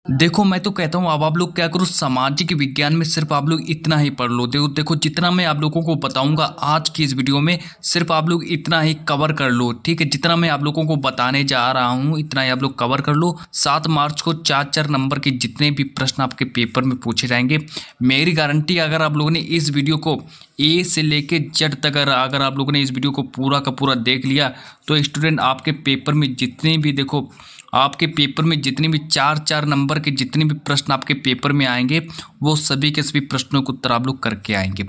देखो मैं तो कहता हूँ अब आप लोग क्या करो, सामाजिक विज्ञान में सिर्फ आप लोग इतना ही पढ़ लो। देखो देखो जितना मैं आप लोगों को बताऊंगा आज की इस वीडियो में, सिर्फ आप लोग इतना ही कवर कर लो, ठीक है। जितना मैं आप लोगों को बताने जा रहा हूँ इतना ही आप लोग कवर कर लो। 7 मार्च को 4-4 नंबर के जितने भी प्रश्न आपके पेपर में पूछे जाएंगे, मेरी गारंटी, अगर आप लोगों ने इस वीडियो को ए से लेके जेड तक अगर आप लोगों ने इस वीडियो को पूरा का पूरा देख लिया तो स्टूडेंट आपके पेपर में जितने भी, देखो आपके पेपर में जितने भी 4-4 नंबर के जितने भी प्रश्न आपके पेपर में आएंगे वो सभी के सभी प्रश्नों के उत्तर आप लोग करके आएंगे।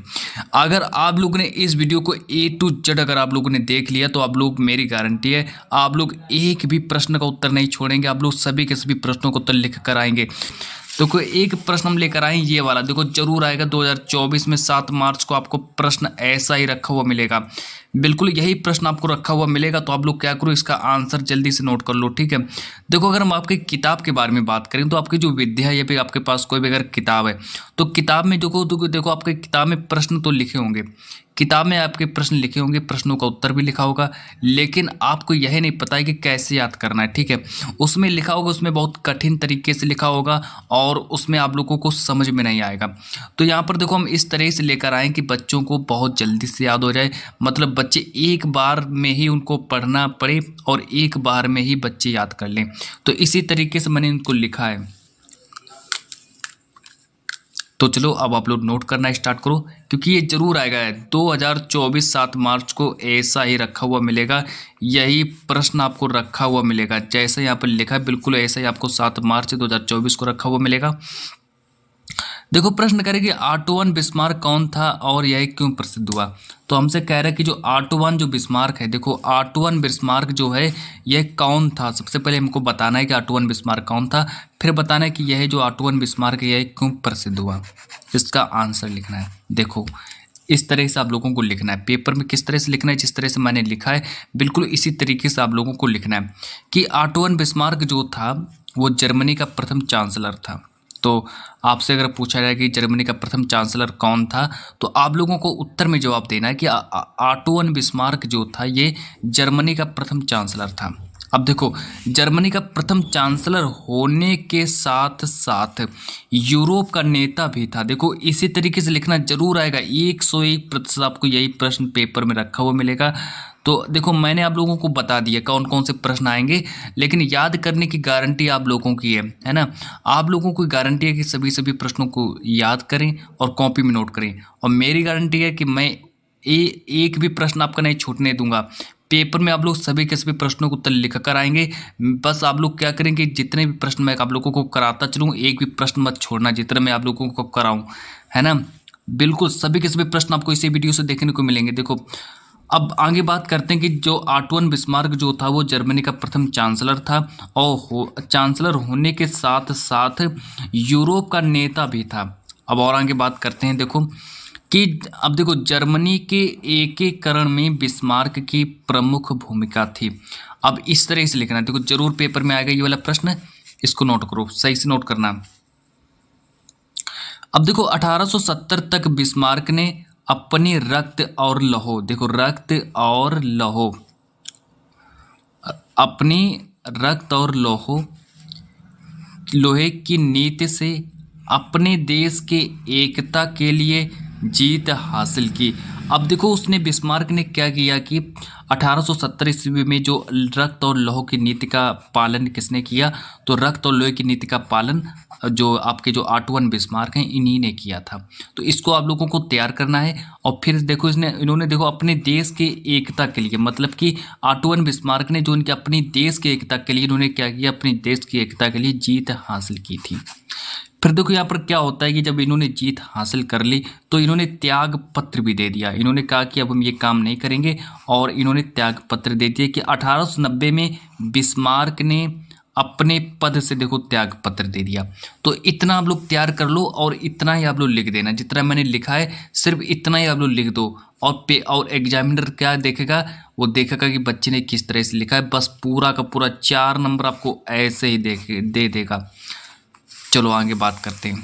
अगर आप लोगों ने इस वीडियो को ए टू जेड अगर आप लोगों ने देख लिया तो आप लोग, मेरी गारंटी है आप लोग एक भी प्रश्न का उत्तर नहीं छोड़ेंगे, आप लोग सभी के सभी प्रश्नों का उत्तर लिख कर आएंगे। तो कोई एक प्रश्न हम लेकर आए ये वाला, देखो जरूर आएगा 2024 में 7 मार्च को आपको प्रश्न ऐसा ही रखा हुआ मिलेगा, बिल्कुल यही प्रश्न आपको रखा हुआ मिलेगा। तो आप लोग क्या करो, इसका आंसर जल्दी से नोट कर लो, ठीक है। देखो अगर हम आपकी किताब के बारे में बात करें तो आपकी जो विद्या है या फिर आपके पास कोई भी अगर किताब है तो किताब में देखो आपके किताब में प्रश्न तो लिखे होंगे, किताब में आपके प्रश्न लिखे होंगे, प्रश्नों का उत्तर भी लिखा होगा, लेकिन आपको यह नहीं पता है कि कैसे याद करना है, ठीक है। उसमें लिखा होगा, उसमें बहुत कठिन तरीके से लिखा होगा और उसमें आप लोगों को समझ में नहीं आएगा। तो यहाँ पर देखो हम इस तरह से लेकर आए कि बच्चों को बहुत जल्दी से याद हो जाए, मतलब बच्चे एक बार में ही उनको पढ़ना पड़े और एक बार में ही बच्चे याद कर लें। तो इसी तरीके से मैंने इनको लिखा है। तो चलो अब आप लोग नोट करना स्टार्ट करो, क्योंकि ये जरूर आएगा 2024 7 मार्च को ऐसा ही रखा हुआ मिलेगा, यही प्रश्न आपको रखा हुआ मिलेगा जैसे यहाँ पर लिखा है, बिल्कुल ऐसा ही आपको 7 मार्च 2024 को रखा हुआ मिलेगा। देखो प्रश्न करें कि ऑटोवन बिस्मार्क कौन था और यह क्यों प्रसिद्ध हुआ। तो हमसे कह रहा है कि जो ऑटोवन जो बिस्मार्क है, देखो ऑटोवन बिस्मार्क जो है यह कौन था। सबसे पहले हमको बताना है कि ऑटोवन बिस्मार्क कौन था, फिर बताना है कि यह जो ऑटोवन बिस्मार्क है यह क्यों प्रसिद्ध हुआ, इसका आंसर लिखना है। देखो इस तरह से आप लोगों को लिखना है, पेपर में किस तरह से लिखना है, जिस तरह से मैंने लिखा है बिल्कुल इसी तरीके से आप लोगों को लिखना है कि ऑटोवन बिस्मार्क जो था वो जर्मनी का प्रथम चांसलर था। तो आपसे अगर पूछा जाए कि जर्मनी का प्रथम चांसलर कौन था तो आप लोगों को उत्तर में जवाब देना है कि ऑटोवन बिस्मार्क जो था ये जर्मनी का प्रथम चांसलर था। अब देखो जर्मनी का प्रथम चांसलर होने के साथ साथ यूरोप का नेता भी था। देखो इसी तरीके से लिखना जरूर आएगा, 101% आपको यही प्रश्न पेपर में रखा हुआ मिलेगा। तो देखो मैंने आप लोगों को बता दिया कौन कौन से प्रश्न आएंगे, लेकिन याद करने की गारंटी आप लोगों की है ना। आप लोगों को गारंटी है कि सभी प्रश्नों को याद करें और कॉपी में नोट करें, और मेरी गारंटी है कि मैं एक भी प्रश्न आपका नहीं छूटने दूंगा। पेपर में आप लोग सभी के सभी प्रश्नों को उत्तर लिख कर आएंगे। बस आप लोग क्या करेंगे, जितने भी प्रश्न मैं आप लोगों को कराता चलूँ एक भी प्रश्न मत छोड़ना, जितना मैं आप लोगों को कराऊँ, है ना। बिल्कुल सभी के सभी प्रश्न आपको इसी वीडियो से देखने को मिलेंगे। देखो अब आगे बात करते हैं कि जो ऑटोवन बिस्मार्क जो था वो जर्मनी का प्रथम चांसलर था और चांसलर होने के साथ साथ यूरोप का नेता भी था। अब और आगे बात करते हैं देखो कि अब देखो जर्मनी के एकीकरण में बिस्मार्क की प्रमुख भूमिका थी। अब इस तरह से लिखना, देखो जरूर पेपर में आएगा ये वाला प्रश्न, इसको नोट करो, सही से नोट करना। अब देखो 1870 तक बिस्मार्क ने अपनी रक्त और लौह, देखो रक्त और लौह, अपनी रक्त और लोहे की नीति से अपने देश के एकता के लिए जीत हासिल की। अब देखो उसने बिस्मार्क ने क्या किया कि 1870 ईस्वी में जो रक्त और लौह की नीति का पालन किसने किया, तो रक्त और लोहे की नीति का पालन जो आपके जो ऑटोवन बिस्मार्क हैं इन्हीं ने किया था। तो इसको आप लोगों को तैयार करना है। और फिर देखो इन्होंने देखो अपने देश के एकता के लिए, मतलब कि ऑटोवन बिस्मार्क ने जो इनके अपनी देश के एकता के लिए इन्होंने क्या किया, अपनी देश की एकता के लिए जीत हासिल की थी। फिर देखो यहाँ पर क्या होता है कि जब इन्होंने जीत हासिल कर ली तो इन्होंने त्याग पत्र भी दे दिया। इन्होंने कहा कि अब हम ये काम नहीं करेंगे और इन्होंने त्याग पत्र दे दिया कि 1890 में बिस्मार्क ने अपने पद से देखो त्याग पत्र दे दिया। तो इतना आप लोग तैयार कर लो और इतना ही आप लोग लिख देना, जितना मैंने लिखा है सिर्फ इतना ही आप लोग लिख दो। और एग्जामिनर क्या देखेगा, वो देखेगा कि बच्चे ने किस तरह से लिखा है। बस पूरा का पूरा 4 नंबर आपको ऐसे ही दे देगा। चलो आगे बात करते हैं।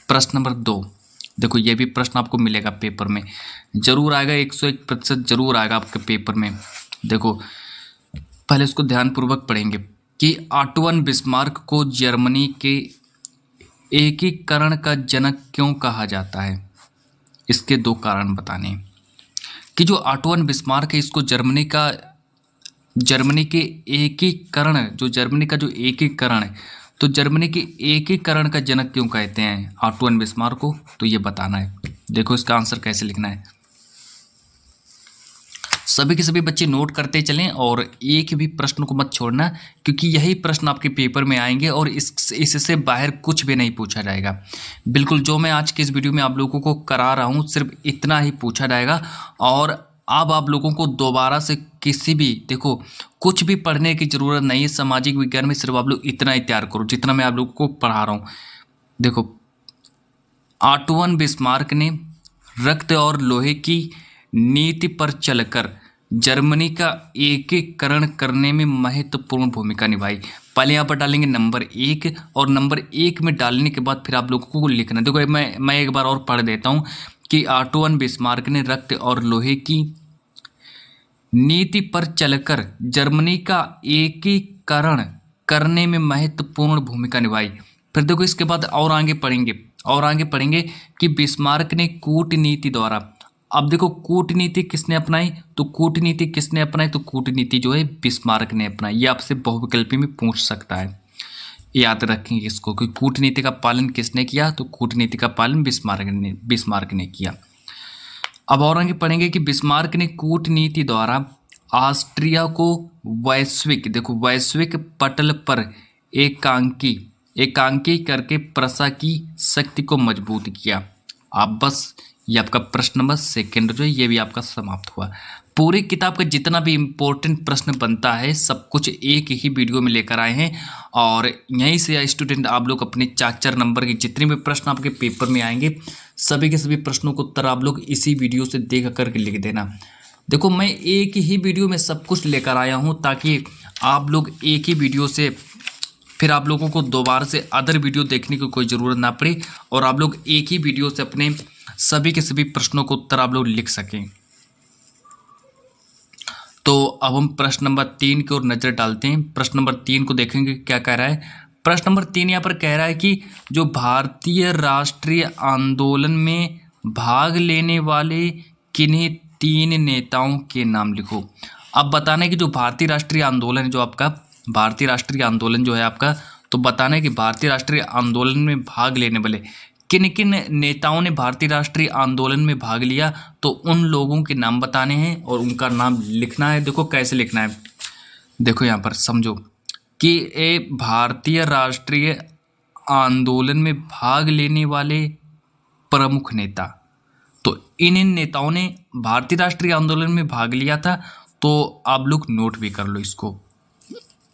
प्रश्न नंबर 2, देखो ये भी प्रश्न आपको मिलेगा पेपर में, जरूर आएगा, 101% जरूर आएगा आपके पेपर में। देखो पहले इसको ध्यानपूर्वक पढ़ेंगे कि ऑटोवन बिस्मार्क को जर्मनी के एकीकरण का जनक क्यों कहा जाता है? इसके दो कारण बताने हैं। कि जो ऑटो वन बिस्मार्क है इसको जर्मनी के एकीकरण, जो जर्मनी का जो एकीकरण है, तो जर्मनी के एकीकरण का जनक क्यों कहते हैं ऑटो वन बिस्मार्क को, तो ये बताना है। देखो इसका आंसर कैसे लिखना है। सभी के सभी बच्चे नोट करते चलें और एक भी प्रश्न को मत छोड़ना, क्योंकि यही प्रश्न आपके पेपर में आएंगे और इससे बाहर कुछ भी नहीं पूछा जाएगा। बिल्कुल जो मैं आज के इस वीडियो में आप लोगों को करा रहा हूँ सिर्फ इतना ही पूछा जाएगा। और अब आप लोगों को दोबारा से किसी भी, देखो कुछ भी पढ़ने की ज़रूरत नहीं है सामाजिक विज्ञान में, सिर्फ आप लोग इतना ही तैयार करो जितना मैं आप लोगों को पढ़ा रहा हूँ। देखो ऑटो वन बिस्मार्क ने रक्त और लोहे की नीति पर चलकर जर्मनी का एकीकरण करने में महत्वपूर्ण भूमिका निभाई। पहले यहाँ पर डालेंगे नंबर 1 और नंबर 1 में डालने के बाद फिर आप लोगों को लिखना। देखो मैं एक बार और पढ़ देता हूँ कि ऑटो वन बिस्मार्क ने रक्त और लोहे की नीति पर चलकर जर्मनी का एकीकरण करने में महत्वपूर्ण भूमिका निभाई। फिर देखो इसके बाद और आगे पढ़ेंगे कि बिस्मार्क ने कूटनीति द्वारा, अब देखो कूटनीति किसने अपनाई, तो कूटनीति जो है बिस्मार्क ने अपनाई। ये आपसे बहुविकल्पी में पूछ सकता है, याद रखेंगे इसको कि कूटनीति का पालन किसने किया, तो कूटनीति का पालन बिस्मार्क ने किया। अब और आगे पढ़ेंगे कि बिस्मार्क ने कूटनीति द्वारा ऑस्ट्रिया को वैश्विक पटल पर एकांकी करके प्रशा की शक्ति को मजबूत किया। आप बस ये आपका प्रश्न नंबर 2 जो है ये भी आपका समाप्त हुआ। पूरी किताब का जितना भी इम्पोर्टेंट प्रश्न बनता है सब कुछ एक ही वीडियो में लेकर आए हैं और यहीं से स्टूडेंट आप लोग अपने 4 नंबर के जितने भी प्रश्न आपके पेपर में आएंगे सभी के सभी प्रश्नों को उत्तर आप लोग इसी वीडियो से देख करके लिख देना। देखो मैं एक ही वीडियो में सब कुछ लेकर आया हूँ ताकि आप लोग एक ही वीडियो से फिर आप लोगों को दोबारा से अदर वीडियो देखने की कोई ज़रूरत ना पड़े और आप लोग एक ही वीडियो से अपने सभी के सभी प्रश्नों को उत्तर आप लोग लिख सकें। तो अब हम प्रश्न नंबर 3 की ओर नज़र डालते हैं। प्रश्न नंबर 3 को देखेंगे क्या कह रहा है। प्रश्न नंबर 3 यहाँ पर कह रहा है कि जो भारतीय राष्ट्रीय आंदोलन में भाग लेने वाले किन्हीं 3 नेताओं के नाम लिखो। अब बताना है कि जो भारतीय राष्ट्रीय आंदोलन है, जो आपका भारतीय राष्ट्रीय आंदोलन जो है आपका, तो बताना है कि भारतीय राष्ट्रीय आंदोलन में भाग लेने वाले किन किन नेताओं ने भारतीय राष्ट्रीय आंदोलन में भाग लिया, तो उन लोगों के नाम बताने हैं और उनका नाम लिखना है। देखो कैसे लिखना है, देखो यहाँ पर समझो कि भारतीय राष्ट्रीय आंदोलन में भाग लेने वाले प्रमुख नेता, तो इन नेताओं ने भारतीय राष्ट्रीय आंदोलन में भाग लिया था। तो आप लोग नोट भी कर लो इसको,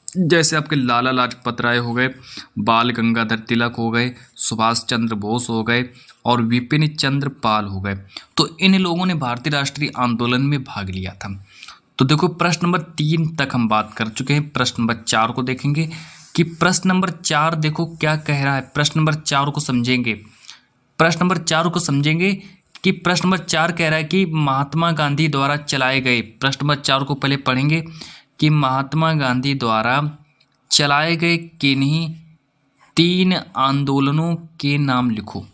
जैसे आपके लाला लाजपत राय हो गए, बाल गंगाधर तिलक हो गए, सुभाष चंद्र बोस हो गए और विपिन चंद्र पाल हो गए। तो इन लोगों ने भारतीय राष्ट्रीय आंदोलन में भाग लिया था। तो देखो प्रश्न नंबर 3 तक हम बात कर चुके हैं। प्रश्न नंबर 4 को देखेंगे कि प्रश्न नंबर 4 देखो क्या कह रहा है। प्रश्न नंबर 4 को समझेंगे। प्रश्न नंबर 4 को समझेंगे कि प्रश्न नंबर 4 कह रहा है कि महात्मा गांधी द्वारा चलाए गए, प्रश्न नंबर 4 को पहले पढ़ेंगे कि महात्मा गांधी द्वारा चलाए गए किन्हीं 3 आंदोलनों के नाम लिखो।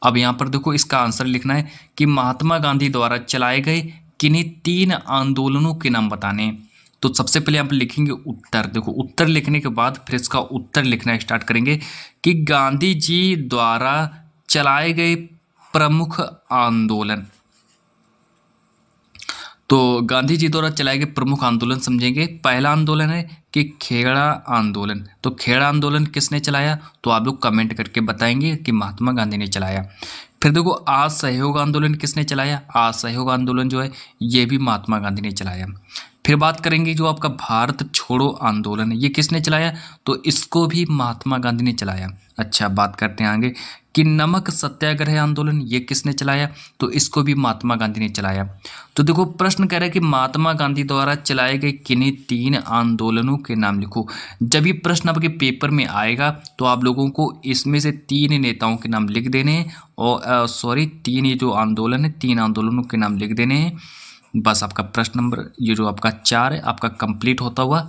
अब यहाँ पर देखो इसका आंसर लिखना है कि महात्मा गांधी द्वारा चलाए गए किन्हीं 3 आंदोलनों के नाम बताने हैं। तो सबसे पहले आप लिखेंगे उत्तर। देखो उत्तर लिखने के बाद फिर इसका उत्तर लिखना स्टार्ट करेंगे कि गांधी जी द्वारा चलाए गए प्रमुख आंदोलन। तो गांधी जी द्वारा चलाए गए प्रमुख आंदोलन समझेंगे। पहला आंदोलन है कि खेड़ा आंदोलन। तो खेड़ा आंदोलन किसने चलाया, तो आप लोग कमेंट करके बताएंगे कि महात्मा गांधी ने चलाया। फिर देखो असहयोग आंदोलन किसने चलाया, असहयोग आंदोलन जो है ये भी महात्मा गांधी ने चलाया। फिर बात करेंगे जो आपका भारत छोड़ो आंदोलन है, ये किसने चलाया, तो इसको भी महात्मा गांधी ने चलाया। अच्छा बात करते हैं आगे कि नमक सत्याग्रह आंदोलन, ये किसने चलाया, तो इसको भी महात्मा गांधी ने चलाया। तो देखो प्रश्न कह रहा है कि महात्मा गांधी द्वारा चलाए गए किन्हीं 3 आंदोलनों के नाम लिखो। जब ये प्रश्न आपके पेपर में आएगा तो आप लोगों को इसमें से 3 नेताओं के नाम लिख देने हैं और 3 ये जो आंदोलन है 3 आंदोलनों के नाम लिख देने हैं। बस आपका प्रश्न नंबर ये जो आपका 4 है आपका कंप्लीट होता हुआ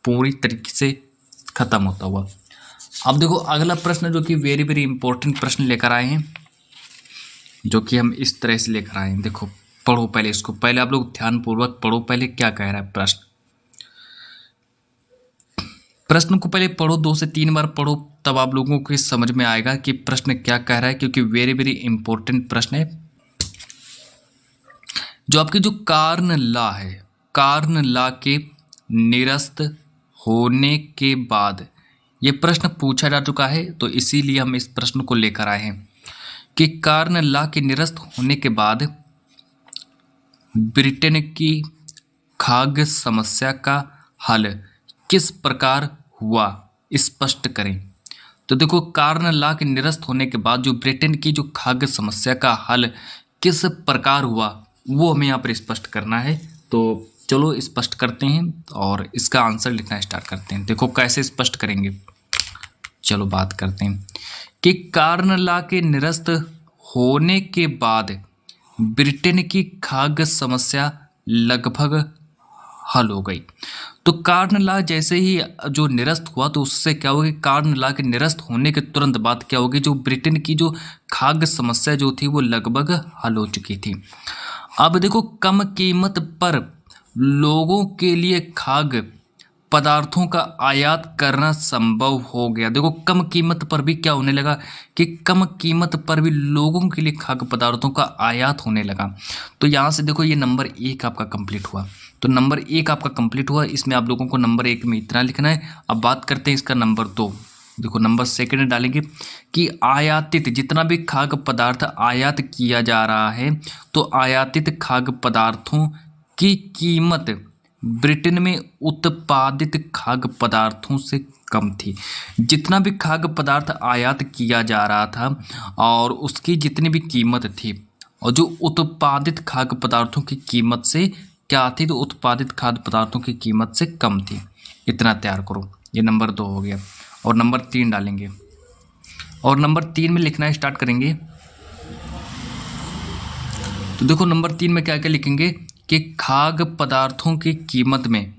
पूरी तरीके से खत्म होता हुआ। अब देखो अगला प्रश्न जो कि वेरी वेरी इंपॉर्टेंट प्रश्न लेकर आए हैं, जो कि हम इस तरह से लेकर आए हैं। देखो पढ़ो पहले इसको, पहले आप लोग ध्यानपूर्वक पढ़ो पहले क्या कह रहा है प्रश्न। प्रश्न को पहले पढ़ो, 2 से 3 बार पढ़ो, तब आप लोगों को समझ में आएगा कि प्रश्न क्या कह रहा है, क्योंकि वेरी वेरी इंपॉर्टेंट प्रश्न है। जो आपकी जो कारण ला है, कारण ला के निरस्त होने के बाद ये प्रश्न पूछा जा चुका है, तो इसीलिए हम इस प्रश्न को लेकर आए हैं कि कारण ला के निरस्त होने के बाद ब्रिटेन की खाद्य समस्या का हल किस प्रकार हुआ, स्पष्ट करें। तो देखो कारण ला के निरस्त होने के बाद जो ब्रिटेन की जो खाद्य समस्या का हल किस प्रकार हुआ वो हमें यहाँ पर स्पष्ट करना है। तो चलो स्पष्ट करते हैं और इसका आंसर लिखना स्टार्ट करते हैं। देखो कैसे स्पष्ट करेंगे, चलो बात करते हैं कि कारण ला के निरस्त होने के बाद ब्रिटेन की खाद्य समस्या लगभग हल हो गई। तो कारण ला जैसे ही जो निरस्त हुआ तो उससे क्या होगा, कारण ला के निरस्त होने के तुरंत बाद क्या होगी, जो ब्रिटेन की जो खाद्य समस्या जो थी वो लगभग हल हो चुकी थी। अब देखो कम कीमत पर लोगों के लिए खाद्य पदार्थों का आयात करना संभव हो गया। देखो कम कीमत पर भी क्या होने लगा कि कम कीमत पर भी लोगों के लिए खाद्य पदार्थों का आयात होने लगा। तो यहाँ से देखो ये नंबर 1 आपका कंप्लीट हुआ। तो नंबर 1 आपका कंप्लीट हुआ, इसमें आप लोगों को नंबर 1 में इतना लिखना है। अब बात करते हैं इसका नंबर 2। देखो नंबर 2 डालेंगे कि आयातित जितना भी खाद्य पदार्थ आयात किया जा रहा है, तो आयातित खाद्य पदार्थों की कीमत ब्रिटेन में उत्पादित खाद्य पदार्थों से कम थी। जितना भी खाद्य पदार्थ आयात किया जा रहा था और उसकी जितनी भी कीमत थी, और जो उत्पादित खाद्य पदार्थों की कीमत से क्या थी, तो उत्पादित खाद्य पदार्थों की कीमत से कम थी। इतना तैयार करो, ये नंबर 2 हो गया। और नंबर 3 डालेंगे और नंबर 3 में लिखना स्टार्ट करेंगे। तो देखो नंबर 3 में क्या क्या लिखेंगे कि खाद्य पदार्थों की कीमत में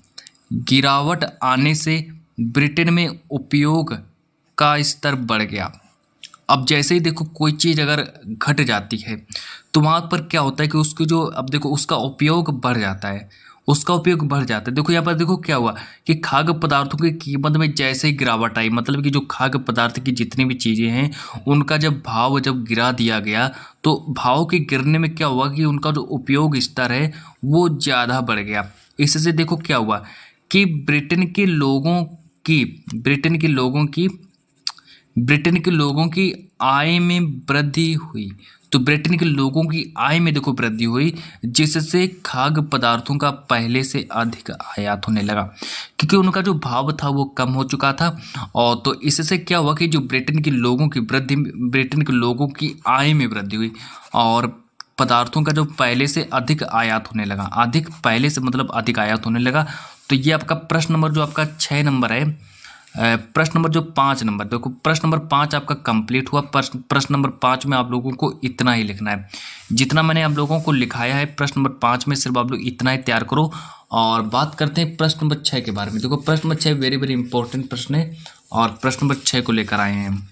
गिरावट आने से ब्रिटेन में उपयोग का स्तर बढ़ गया। अब जैसे ही देखो कोई चीज़ अगर घट जाती है तो वहाँ पर क्या होता है कि उसकी जो, अब देखो उसका उपयोग बढ़ जाता है, उसका उपयोग बढ़ जाता है। देखो यहाँ पर देखो क्या हुआ कि खाद्य पदार्थों की कीमत में जैसे ही गिरावट आई, मतलब कि जो खाद्य पदार्थ की जितनी भी चीज़ें हैं उनका जब भाव जब गिरा दिया गया, तो भाव के गिरने में क्या हुआ कि उनका जो उपयोग स्तर है वो ज़्यादा बढ़ गया। इससे देखो क्या हुआ कि ब्रिटेन के लोगों की आय में वृद्धि हुई। तो ब्रिटेन के लोगों की आय में देखो वृद्धि हुई, जिससे खाद्य पदार्थों का पहले से अधिक आयात होने लगा, क्योंकि उनका जो भाव था वो कम हो चुका था। और तो इससे क्या हुआ कि जो ब्रिटेन के लोगों की आय में वृद्धि हुई और पदार्थों का जो पहले से अधिक आयात होने लगा, पहले से मतलब अधिक आयात होने लगा। तो ये आपका प्रश्न नंबर जो आपका 6 नंबर है, प्रश्न नंबर जो 5 नंबर, देखो प्रश्न नंबर 5 आपका कंप्लीट हुआ। प्रश्न नंबर 5 में आप लोगों को इतना ही लिखना है, जितना मैंने आप लोगों को लिखाया है प्रश्न नंबर 5 में, सिर्फ आप लोग इतना ही तैयार करो। और बात करते हैं प्रश्न नंबर 6 के बारे में। देखो प्रश्न नंबर 6 वेरी वेरी इंपॉर्टेंट प्रश्न है और प्रश्न नंबर 6 को लेकर आए हैं।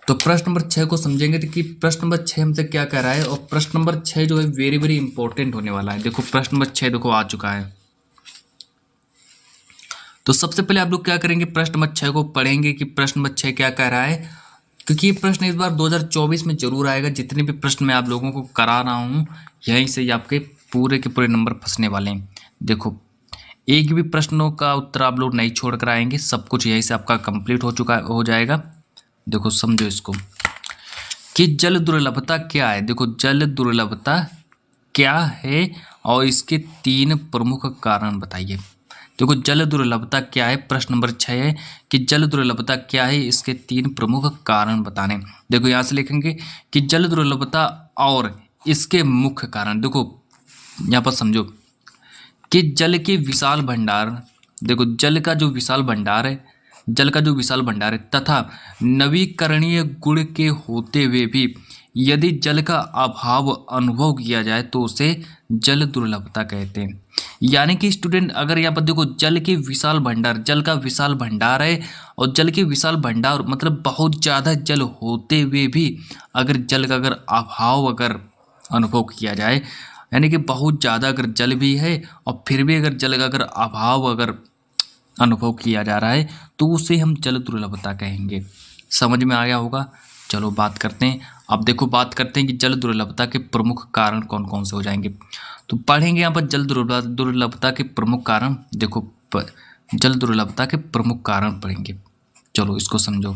तो प्रश्न नंबर 6 को समझेंगे तो कि प्रश्न नंबर 6 हमसे क्या कह रहा है, और प्रश्न नंबर 6 जो है वेरी वेरी इंपॉर्टेंट होने वाला है। देखो प्रश्न नंबर 6 देखो आ चुका है। तो सबसे पहले आप लोग क्या करेंगे, प्रश्न नंबर 6 को पढ़ेंगे कि प्रश्न नंबर 6 क्या कह रहा है, क्योंकि ये प्रश्न इस बार 2024 में जरूर आएगा। जितने भी प्रश्न मैं आप लोगों को करा रहा हूँ यहीं से ही आपके पूरे के पूरे नंबर फंसने वाले हैं। देखो एक भी प्रश्नों का उत्तर आप लोग नहीं छोड़ कर आएंगे, सब कुछ यहीं से आपका कंप्लीट हो जाएगा। देखो समझो इसको कि जल दुर्लभता क्या है। देखो जल दुर्लभता क्या है और इसके 3 प्रमुख कारण बताइए। देखो जल दुर्लभता क्या है, प्रश्न नंबर 6 है कि जल दुर्लभता क्या है, इसके 3 प्रमुख कारण बताने। देखो यहाँ से लिखेंगे कि जल दुर्लभता और इसके मुख्य कारण। देखो यहाँ पर समझो कि जल के विशाल भंडार, देखो जल का जो विशाल भंडार है तथा नवीकरणीय गुण के होते हुए भी यदि जल का अभाव अनुभव किया जाए तो उसे जल दुर्लभता कहते हैं। यानी कि स्टूडेंट अगर यहाँ पर देखो जल के विशाल भंडार, जल का विशाल भंडार है और जल के विशाल भंडार मतलब बहुत ज़्यादा जल होते हुए भी अगर जल का अगर अभाव अगर अनुभव किया जाए, यानी कि बहुत ज़्यादा अगर जल भी है और फिर भी अगर जल का अगर अभाव अगर अनुभव किया जा रहा है तो उसे हम जल दुर्लभता कहेंगे। समझ में आ गया होगा। चलो बात करते हैं। अब देखो बात करते हैं कि जल दुर्लभता के प्रमुख कारण कौन कौन से हो जाएंगे। तो पढ़ेंगे यहाँ पर जल दुर्लभता के प्रमुख कारण। देखो जल दुर्लभता के प्रमुख कारण पढ़ेंगे। चलो इसको समझो।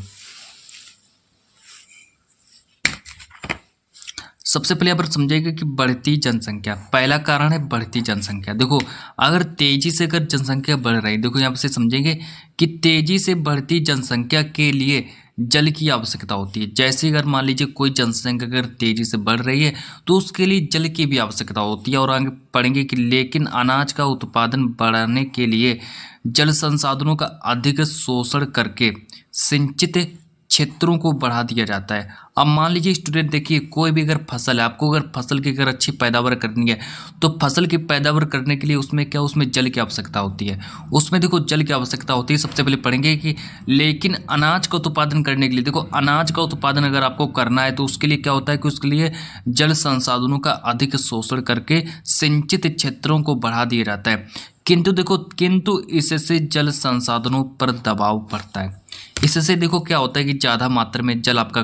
सबसे पहले यहाँ पर समझेगा कि बढ़ती जनसंख्या, पहला कारण है बढ़ती जनसंख्या। देखो अगर तेजी से अगर जनसंख्या बढ़ रही, देखो यहाँ से समझेंगे कि तेजी से बढ़ती जनसंख्या के लिए जल की आवश्यकता होती है। जैसे अगर मान लीजिए कोई जनसंख्या अगर तेजी से बढ़ रही है तो उसके लिए जल की भी आवश्यकता होती है। और आगे पढ़ेंगे कि लेकिन अनाज का उत्पादन बढ़ाने के लिए जल संसाधनों का अधिक शोषण करके सिंचित क्षेत्रों को बढ़ा दिया जाता है। अब मान लीजिए स्टूडेंट देखिए कोई भी अगर फसल है, आपको अगर फसल की अगर अच्छी पैदावार करनी है तो फसल की पैदावार करने के लिए उसमें क्या, उसमें जल की आवश्यकता होती है। उसमें देखो जल की आवश्यकता होती है। सबसे पहले पढ़ेंगे कि लेकिन अनाज का उत्पादन करने के लिए, देखो अनाज का उत्पादन अगर आपको करना है तो उसके लिए क्या होता है कि उसके लिए जल संसाधनों का अधिक शोषण करके सिंचित क्षेत्रों को बढ़ा दिया जाता है। किंतु इससे जल संसाधनों पर दबाव पड़ता है। इससे देखो क्या होता है कि ज़्यादा मात्रा में जल आपका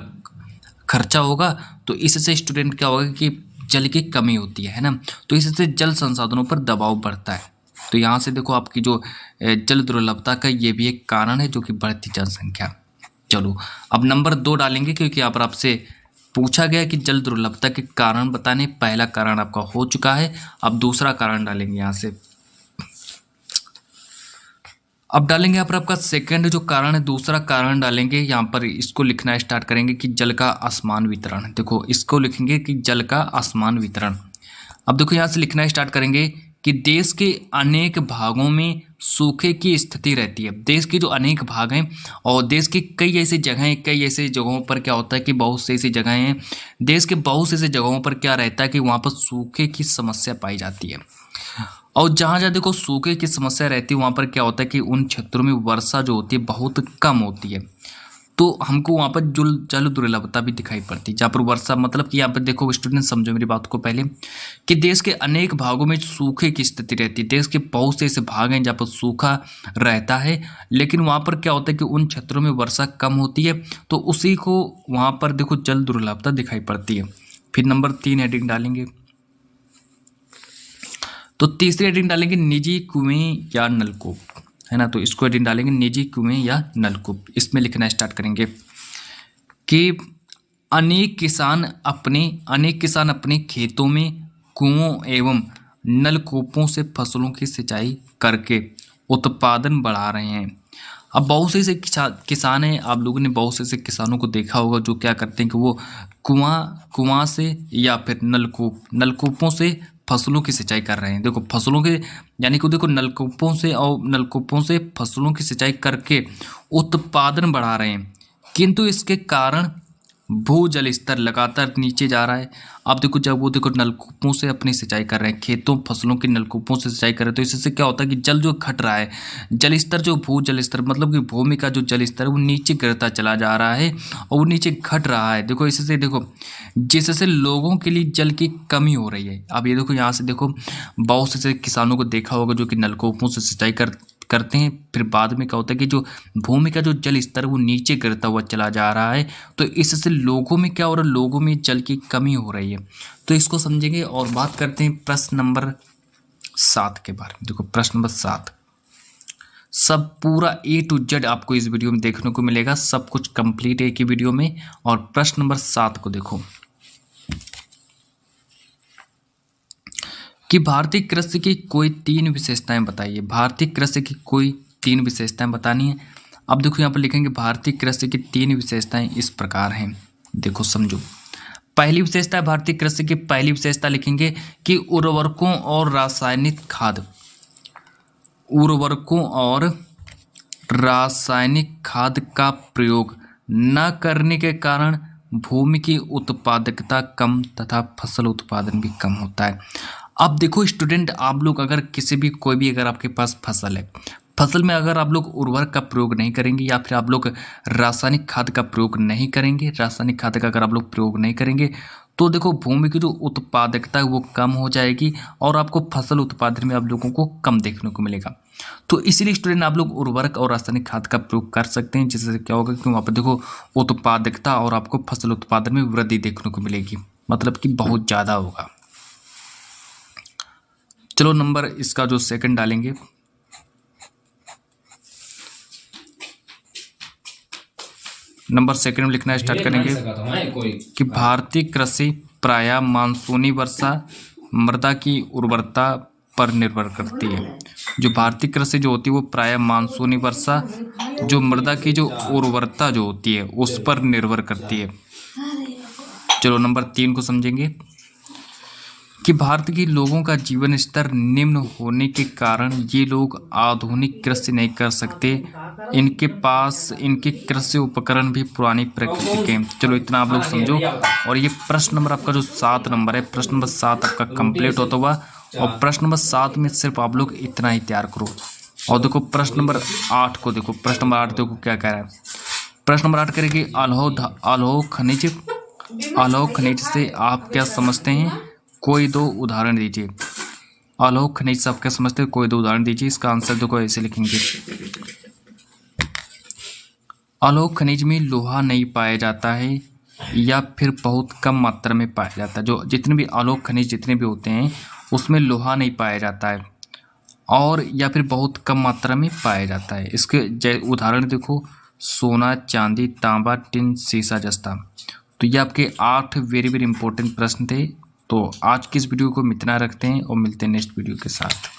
खर्चा होगा तो इससे स्टूडेंट क्या होगा कि जल की कमी होती है ना, तो इससे जल संसाधनों पर दबाव बढ़ता है। तो यहाँ से देखो आपकी जो जल दुर्लभता का ये भी एक कारण है जो कि बढ़ती जनसंख्या। चलो अब नंबर 2 डालेंगे क्योंकि यहाँ पर आपसे पूछा गया कि जल दुर्लभता के कारण बताने। पहला कारण आपका हो चुका है, अब दूसरा कारण डालेंगे यहाँ से। अब डालेंगे यहाँ पर आपका सेकंड जो कारण है, दूसरा कारण डालेंगे। यहाँ पर इसको लिखना स्टार्ट करेंगे कि जल का असमान वितरण। देखो इसको लिखेंगे कि जल का असमान वितरण। अब देखो यहाँ से लिखना स्टार्ट करेंगे कि देश के अनेक भागों में सूखे की स्थिति रहती है। देश के जो अनेक भाग हैं और देश की कई ऐसी जगहों पर क्या होता है कि बहुत से ऐसी जगहें हैं, देश के बहुत से ऐसी जगहों पर क्या रहता है कि वहाँ पर सूखे की समस्या पाई जाती है। और जहाँ जहाँ देखो सूखे की समस्या रहती है वहाँ पर क्या होता है कि उन क्षेत्रों में वर्षा जो होती है बहुत कम होती है। तो हमको वहाँ पर जल दुर्लभता भी दिखाई पड़ती है। जहाँ पर वर्षा मतलब कि यहाँ पर देखो स्टूडेंट समझो मेरी बात को पहले कि देश के अनेक भागों में सूखे की स्थिति रहती है। देश के बहुत से ऐसे भाग हैं जहाँ पर सूखा रहता है, लेकिन वहाँ पर क्या होता है कि उन क्षेत्रों में वर्षा कम होती है तो उसी को वहाँ पर देखो जल दुर्लभता दिखाई पड़ती है। फिर नंबर 3 हेडिंग डालेंगे। तो तीसरी हेडिंग डालेंगे निजी कुएं या नलकूप, है ना। तो इसको हेडिंग डालेंगे निजी कुएं या नलकूप। इसमें लिखना स्टार्ट करेंगे कि अनेक किसान अपने खेतों में कुओं एवं नलकूपों से फसलों की सिंचाई करके उत्पादन बढ़ा रहे हैं। अब बहुत से ऐसे किसान हैं, आप लोगों ने बहुत से ऐसे किसानों को देखा होगा जो क्या करते हैं कि वो कुआं से या फिर नलकूपों से फसलों की सिंचाई कर रहे हैं। देखो फसलों के यानी कि देखो नलकूपों से फसलों की सिंचाई करके उत्पादन बढ़ा रहे हैं, किंतु इसके कारण भूजल स्तर लगातार नीचे जा रहा है। अब देखो जब वो देखो नलकूपों से अपनी सिंचाई कर रहे हैं, खेतों फसलों की नलकूपों से सिंचाई कर रहे हैं, तो इससे क्या होता है कि जल जो घट रहा है, जल स्तर जो भूजल स्तर मतलब कि भूमि का जो जल स्तर है वो नीचे गिरता चला जा रहा है और वो नीचे घट रहा है। देखो इससे देखो जिससे लोगों के लिए जल की कमी हो रही है। अब ये देखो यहाँ से देखो बहुत से किसानों को देखा होगा जो कि नलकूपों से सिंचाई करते हैं, फिर बाद में क्या होता है कि जो भूमि का जो जल स्तर वो नीचे गिरता हुआ चला जा रहा है, तो इससे लोगों में क्या हो रहा है, लोगों में जल की कमी हो रही है। तो इसको समझेंगे और बात करते हैं प्रश्न नंबर 7 के बारे में। देखो प्रश्न नंबर 7 सब पूरा A to Z आपको इस वीडियो में देखने को मिलेगा, सब कुछ कंप्लीट है एक ही वीडियो में। और प्रश्न नंबर 7 को देखो कि भारतीय कृषि की कोई 3 विशेषताएं बताइए। भारतीय कृषि की कोई 3 विशेषताएं बतानी है। अब देखो यहाँ पर लिखेंगे भारतीय कृषि की 3 विशेषताएं इस प्रकार हैं। देखो समझो, पहली विशेषता भारतीय कृषि की पहली विशेषता लिखेंगे कि उर्वरकों और रासायनिक खाद का प्रयोग न करने के कारण भूमि की उत्पादकता कम तथा फसल उत्पादन भी कम होता है। अब देखो स्टूडेंट, आप लोग अगर किसी भी कोई भी अगर आपके पास फसल है, फसल में अगर आप लोग उर्वरक का प्रयोग नहीं करेंगे या फिर आप लोग रासायनिक खाद का प्रयोग नहीं करेंगे, रासायनिक खाद का अगर आप लोग प्रयोग नहीं करेंगे तो देखो भूमि की जो उत्पादकता है वो कम हो जाएगी और आपको फसल उत्पादन में आप लोगों को कम देखने को मिलेगा। तो इसीलिए स्टूडेंट आप लोग उर्वरक और रासायनिक खाद का प्रयोग कर सकते हैं, जिससे क्या होगा कि वहाँ पर देखो उत्पादकता और आपको फसल उत्पादन में वृद्धि देखने को मिलेगी, मतलब कि बहुत ज़्यादा होगा। चलो नंबर इसका जो सेकंड डालेंगे, नंबर सेकंड में लिखना स्टार्ट करेंगे कि भारतीय कृषि प्रायः मानसूनी वर्षा मृदा की उर्वरता पर निर्भर करती है। जो भारतीय कृषि जो होती है वो प्रायः मानसूनी वर्षा जो मृदा की जो उर्वरता जो होती है उस पर निर्भर करती है। चलो नंबर 3 को समझेंगे कि भारत के लोगों का जीवन स्तर निम्न होने के कारण ये लोग आधुनिक कृषि नहीं कर सकते, इनके पास इनके कृषि उपकरण भी पुरानी प्रकृति के। चलो इतना आप लोग समझो। और ये प्रश्न नंबर आपका जो 7 नंबर है, प्रश्न नंबर 7 आपका कंप्लीट होता हुआ। और प्रश्न नंबर 7 में सिर्फ आप लोग इतना ही तैयार करो। और देखो प्रश्न नंबर 8 को देखो, प्रश्न नंबर 8 देखो क्या कह रहा है। प्रश्न नंबर 8 करेगी अलोह खनिज से आप क्या समझते हैं, कोई 2 उदाहरण दीजिए। अलोह खनिज से आप क्या समझते हैं, कोई 2 उदाहरण दीजिए। इसका आंसर देखो ऐसे लिखेंगे, अलोह खनिज में लोहा नहीं पाया जाता है या फिर बहुत कम मात्रा में पाया जाता है। जो जितने भी अलोह खनिज जितने भी होते हैं उसमें लोहा नहीं पाया जाता है और या फिर बहुत कम मात्रा में पाया जाता है। इसके उदाहरण देखो, सोना, चांदी, तांबा, टिन, सीसा, जस्ता। तो ये आपके 8 वेरी वेरी इंपॉर्टेंट प्रश्न थे। तो आज की इस वीडियो को इतना रखते हैं और मिलते हैं नेक्स्ट वीडियो के साथ।